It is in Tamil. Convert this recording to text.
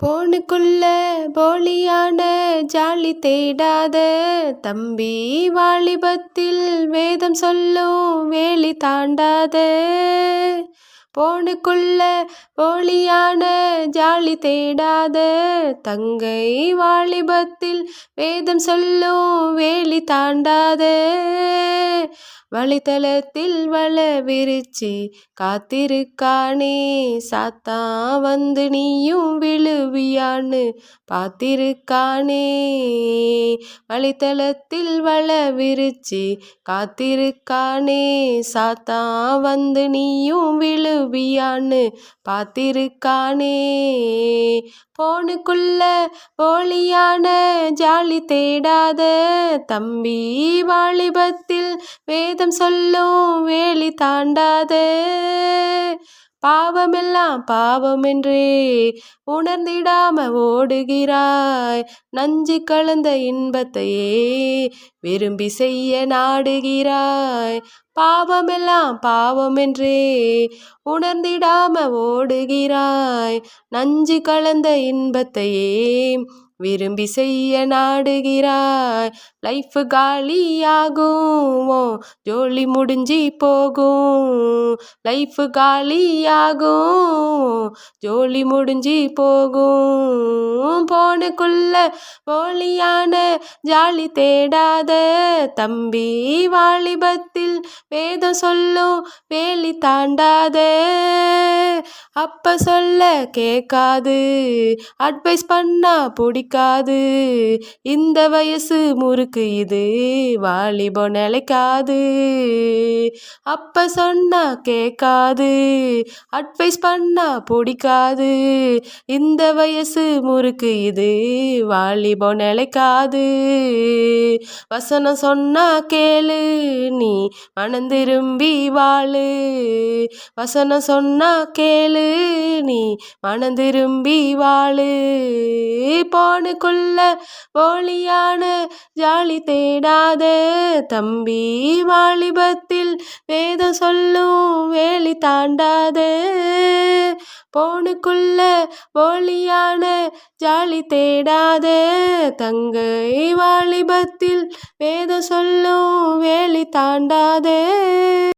போனுக்குள்ள போலியான ஜாலி தேடாத தம்பி, வாலிபத்தில் வேதம் சொல்லும் வேலி தாண்டாத. போனுக்குள்ள போலியான ஜாலி தேடாத தங்கை, வாலிபத்தில் வேதம் சொல்லும் வேலி தாண்டாத. வழித்தலத்தில் வல விரிச்சு காத்திருக்கானே சாத்தான், வந்து நீயும் விழுவியான்னு பார்த்திருக்கானே. வழித்தலத்தில் வல விரிச்சு காத்திருக்கானே சாத்தான், வந்து நீயும் விழுவியான்னு பார்த்திருக்கானே. போனுக்குள்ள போலியான ஜாலி தேடாத தம்பி, வாலிபத்தில் வேதம் சொல்லும் வேலி தாண்டாத. பாவமெல்லாம் பாவமென்றே உணர்ந்திடாம ஓடுகிறாய், நஞ்சு கலந்த இன்பத்தையே விரும்பி செய்ய நாடுகிறாய். பாவமெல்லாம் பாவமென்றே உணர்ந்திடாம ஓடுகிறாய், நஞ்சு கலந்த இன்பத்தையே விரும்பி செய்ய நாடுகிறாய். லைஃப் காலியாகும், ஜோலி முடிஞ்சு போகும். லைஃப் காலியாகும், ஜோலி முடிஞ்சு போகும். போனுக்குள்ள போலியான ஜாலி தேடாத தம்பி, வாலிபத்தில் வேதம் சொல்லும் வேலி தாண்டாத. அப்ப சொல்ல கேட்காது, அட்வைஸ் பண்ணா பிடிக்காது. இந்த வயசு முறுக்கு இது வாலிபம் நிலைக்காது. அப்ப சொன்னா கேட்காது, அட்வைஸ் பண்ணா பிடிக்காது. இந்த வயசு முறுக்கு இது வாலிபம் நிலைக்காது. வசனம் சொன்னா கேளு, நீ மனம் திரும்பி வாழு. வசனம் சொன்னா கேளு, நீ மனம் திரும்பி வாழு. போனுக்குள்ள போலியான ஜாலி தேடாத தம்பி, வாலிபத்தில் வேதம் சொல்லும் வேலி தாண்டாத. போனுக்குள்ள போலியான ஜாலி தேடாத தங்கை, வாலிபத்தில் வேதம் சொல்லும் வேலி தாண்டாத.